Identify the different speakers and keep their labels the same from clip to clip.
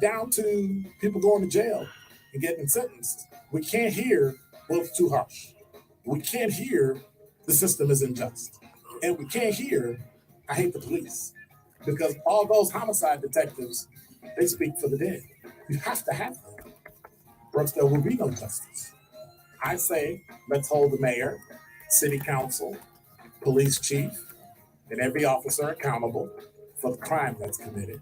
Speaker 1: down to people going to jail and getting sentenced. We can't hear, well, it's too harsh. We can't hear the system is unjust. And we can't hear, I hate the police. Because all those homicide detectives, they speak for the dead. You have to have them. Or else there will be no justice. I say, let's hold the mayor, city council, police chief, and every officer accountable for the crime that's committed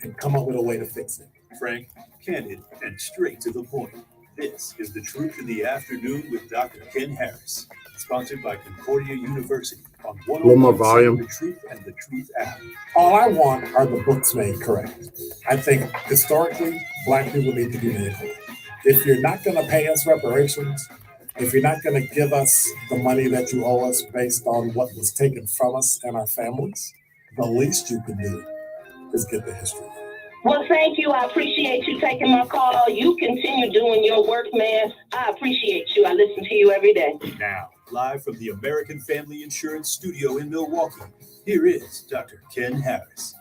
Speaker 1: and come up with a way to fix it.
Speaker 2: Frank, candid, and straight to the point. This is The Truth in the Afternoon with Dr. Ken Harris, sponsored by Concordia University on 101.7 The Truth and The Truth app.
Speaker 1: All I want are the books made correct. I think historically, Black people need to be made whole. If you're not going to pay us reparations, if you're not going to give us the money that you owe us based on what was taken from us and our families, the least you can do is get the history.
Speaker 3: Well, thank you. I appreciate you taking my call. You continue doing your work, man. I appreciate you. I listen to you every day.
Speaker 2: Now, live from the American Family Insurance Studio in Milwaukee, here is Dr. Ken Harris.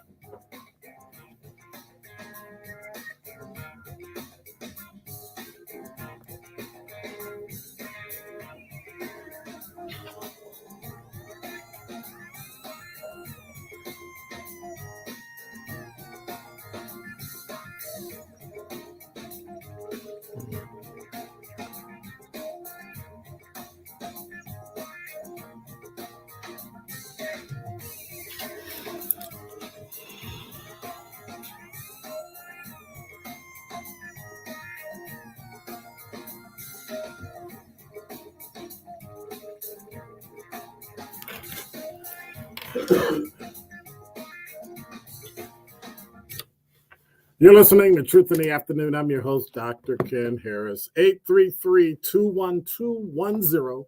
Speaker 1: You're listening to Truth in the Afternoon. I'm your host, Dr. Ken Harris. 833-212-1017.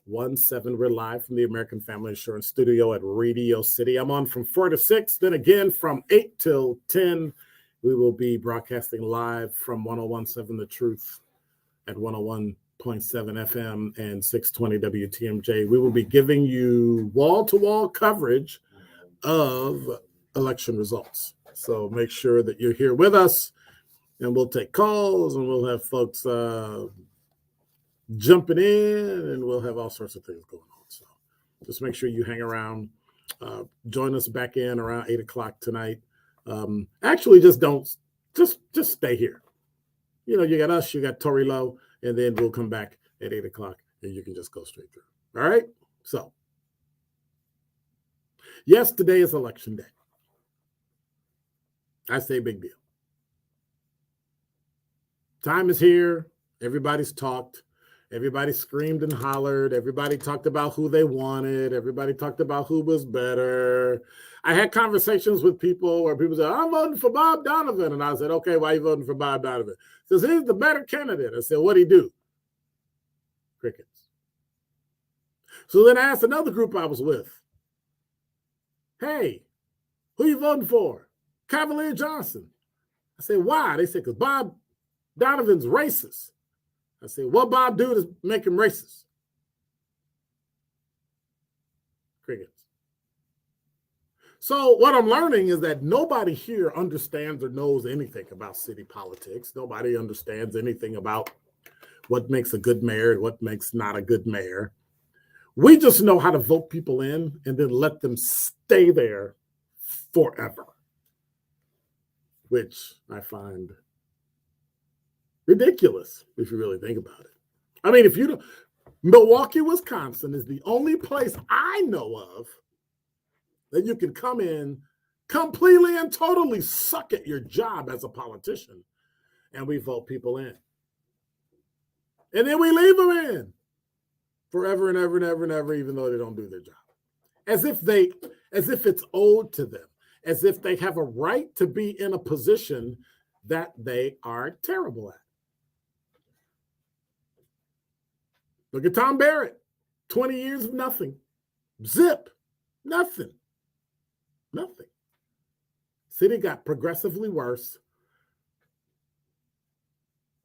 Speaker 1: We're live from the American Family Insurance Studio at Radio City. I'm on from 4 to 6. Then again from 8 till 10. We will be broadcasting live from 101.7 The Truth at 101.7 FM and 620 WTMJ. We will be giving you wall-to-wall coverage of election results. So make sure that you're here with us, and we'll take calls, and we'll have folks jumping in, and we'll have all sorts of things going on. So just make sure you hang around. Join us back in around 8 o'clock tonight. Actually, just stay here. You know, you got us, you got Tori Lowe, and then we'll come back at 8 o'clock, and you can just go straight through. All right? So, yes, today is election day. I say big deal. Time is here. Everybody's talked. Everybody screamed and hollered. Everybody talked about who they wanted. Everybody talked about who was better. I had conversations with people where people said, I'm voting for Bob Donovan. And I said, okay, why are you voting for Bob Donovan? He says, he's the better candidate. I said, what'd he do? Crickets. So then I asked another group I was with, hey, who you voting for? Cavalier Johnson. I said, why? They said, because Bob Donovan's racist. I said, what Bob do to make him racist? Crickets. So what I'm learning is that nobody here understands or knows anything about city politics. Nobody understands anything about what makes a good mayor and what makes not a good mayor. We just know how to vote people in and then let them stay there forever, which I find ridiculous if you really think about it. I mean, if you don't, Milwaukee, Wisconsin is the only place I know of that you can come in completely and totally suck at your job as a politician, and we vote people in. And then we leave them in forever and ever and ever and ever, even though they don't do their job. As if it's owed to them, as if they have a right to be in a position that they are terrible at. Look at Tom Barrett, 20 years of nothing. Zip, nothing. City got progressively worse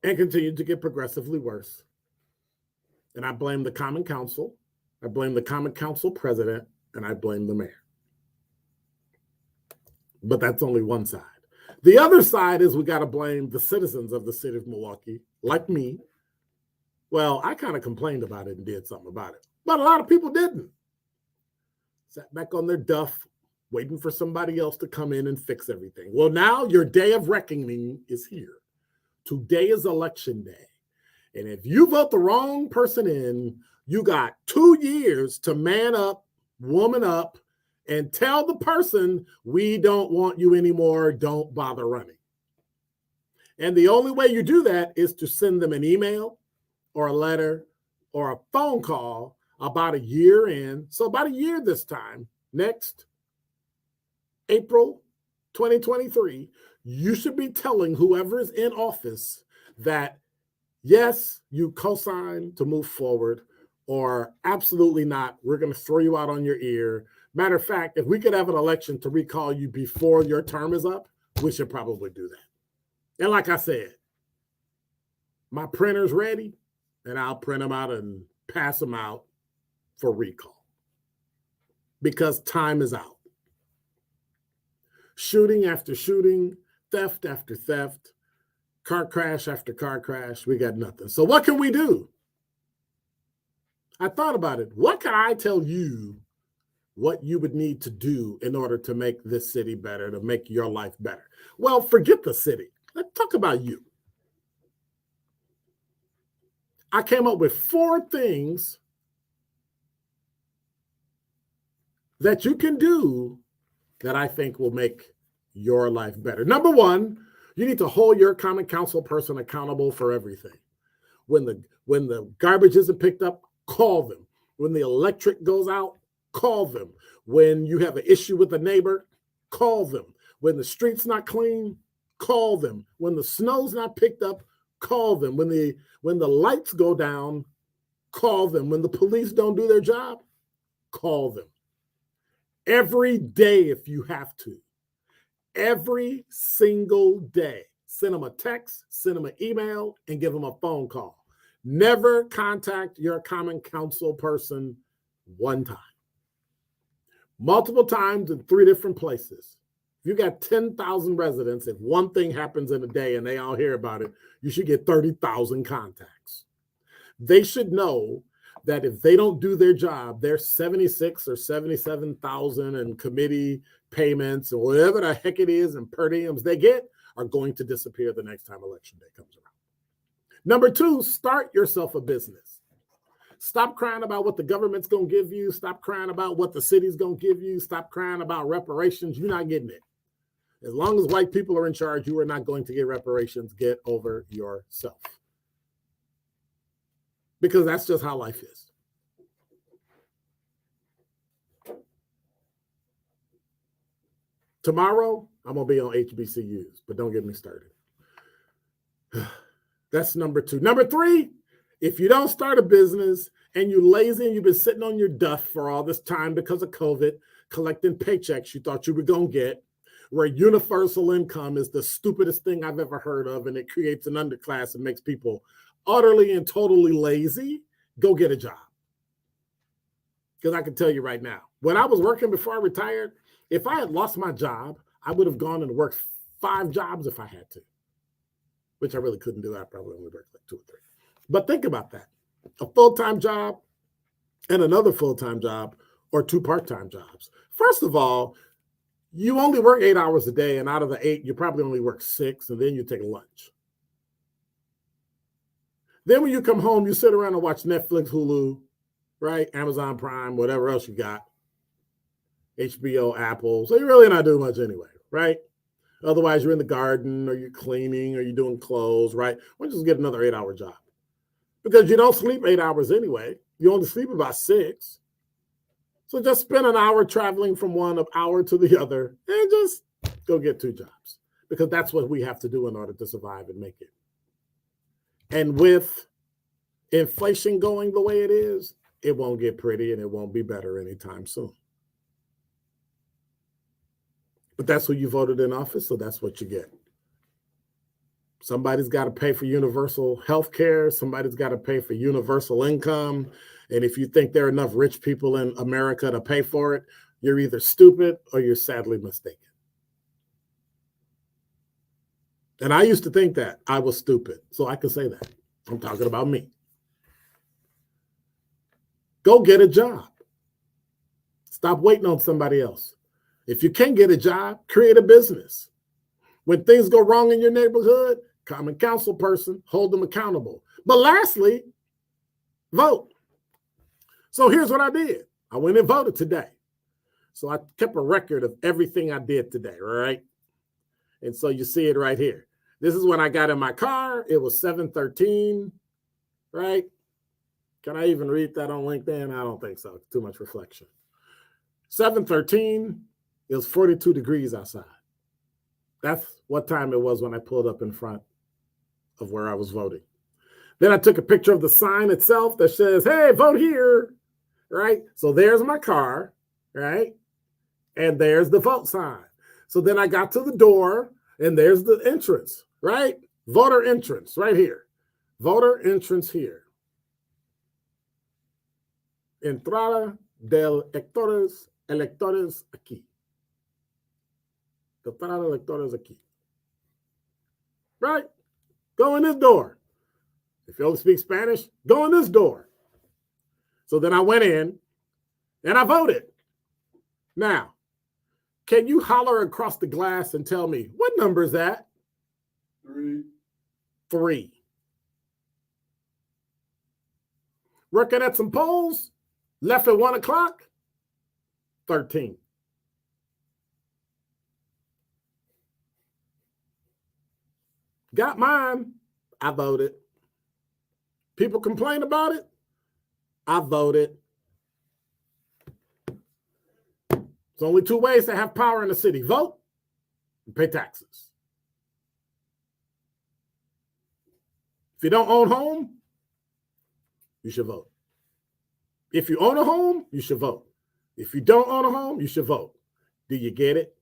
Speaker 1: and continued to get progressively worse. And I blame the Common Council, I blame the Common Council president, and I blame the mayor. But that's only one side.
Speaker 4: The other side is we got to blame the citizens of the city of Milwaukee, like me. Well, I kind of complained about it and did something about it, but a lot of people didn't. Sat back on their duff, waiting for somebody else to come in and fix everything. Well, now your day of reckoning is here. Today is election day. And if you vote the wrong person in, you got 2 years to man up, woman up, and tell the person, we don't want you anymore, don't bother running. And the only way you do that is to send them an email or a letter or a phone call about a year in. So about a year this time, next April 2023, you should be telling whoever is in office that, yes, you co-sign to move forward, or absolutely not, we're going to throw you out on your ear. Matter of fact, if we could have an election to recall you before your term is up, we should probably do that. And like I said, my printer's ready, and I'll print them out and pass them out for recall because time is out. Shooting after shooting, theft after theft, car crash after car crash, we got nothing. So what can we do? I thought about it. What can I tell you what you would need to do in order to make this city better, to make your life better? Well, forget the city. Let's talk about you. I came up with 4 things that you can do that I think will make your life better. Number 1, you need to hold your common council person accountable for everything. When the garbage isn't picked up, call them. When the electric goes out, call them. When you have an issue with a neighbor, call them. When the street's not clean, call them. When the snow's not picked up, call them. When the lights go down, call them. When the police don't do their job, call them. Every day if you have to. Every single day. Send them a text, send them an email, and give them a phone call. Never contact your common council person one time. Multiple times in 3 different places. If you got 10,000 residents, if one thing happens in a day and they all hear about it, you should get 30,000 contacts. They should know that if they don't do their job, their 76 or 77,000 in committee payments or whatever the heck it is and per diems they get are going to disappear the next time election day comes around. Number 2, start yourself a business. Stop crying about what the government's going to give you. Stop crying about what the city's going to give you. Stop crying about reparations. You're not getting it. As long as white people are in charge, you are not going to get reparations. Get over yourself. Because that's just how life is. Tomorrow, I'm going to be on HBCUs, but don't get me started. That's number 2. Number 3, if you don't start a business and you're lazy and you've been sitting on your duff for all this time because of COVID, collecting paychecks you thought you were going to get, where universal income is the stupidest thing I've ever heard of, and it creates an underclass and makes people utterly and totally lazy, go get a job. Because I can tell you right now, when I was working before I retired, if I had lost my job, I would have gone and worked 5 jobs if I had to, which I really couldn't do. I probably only worked like 2 or 3. But think about that. A full-time job and another full-time job or 2 part-time jobs. First of all, you only work 8 hours a day, and out of the 8, you probably only work 6, and then you take a lunch. Then when you come home, you sit around and watch Netflix, Hulu, right? Amazon Prime, whatever else you got. HBO, Apple. So you're really not doing much anyway, right? Otherwise, you're in the garden or you're cleaning or you're doing clothes, right? Why don't you just get another 8-hour job? Because you don't sleep 8 hours anyway. You only sleep about 6. So just spend an hour traveling from one hour to the other and just go get 2 jobs. Because that's what we have to do in order to survive and make it. And with inflation going the way it is, it won't get pretty and it won't be better anytime soon. But that's who you voted in office, so that's what you get. Somebody's got to pay for universal health care. Somebody's got to pay for universal income. And if you think there are enough rich people in America to pay for it, you're either stupid or you're sadly mistaken. And I used to think that I was stupid. So I can say that. I'm talking about me. Go get a job. Stop waiting on somebody else. If you can't get a job, create a business. When things go wrong in your neighborhood, common council person, hold them accountable. But lastly, vote. So here's what I did. I went and voted today. So I kept a record of everything I did today, right? And so you see it right here. This is when I got in my car. It was 7:13, right? Can I even read that on LinkedIn? I don't think so. Too much reflection. 7:13, it was 42 degrees outside. That's what time it was when I pulled up in front of where I was voting. Then I took a picture of the sign itself that says, hey, vote here, right? So there's my car, right? And there's the vote sign. So then I got to the door and there's the entrance, right? Voter entrance right here. Voter entrance here. Entrada del electores aquí. Entrada de electores aquí. Right? Go in this door. If you only speak Spanish, go in this door. So then I went in and I voted. Now, can you holler across the glass and tell me, what number is that?
Speaker 1: 3.
Speaker 4: 3. Working at some polls, left at 1 o'clock, 13. Got mine, I voted. People complain about it, I voted. There's only 2 ways to have power in the city: vote and pay taxes. If you don't own a home, you should vote. If you own a home, you should vote. If you don't own a home, you should vote. Do you get it?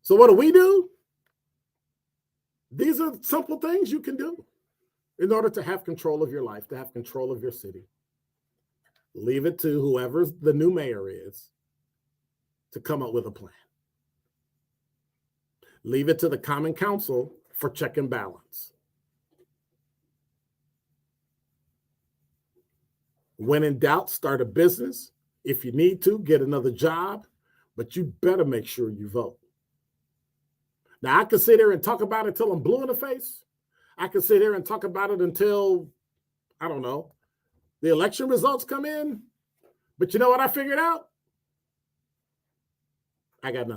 Speaker 4: So what do? These are simple things you can do in order to have control of your life, to have control of your city. Leave it to whoever the new mayor is to come up with a plan. Leave it to the common council for check and balance. When in doubt, start a business. If you need to, get another job, but you better make sure you vote. Now, I could sit here and talk about it till I'm blue in the face. I could sit here and talk about it until, I don't know, the election results come in. But you know what I figured out? I got nothing.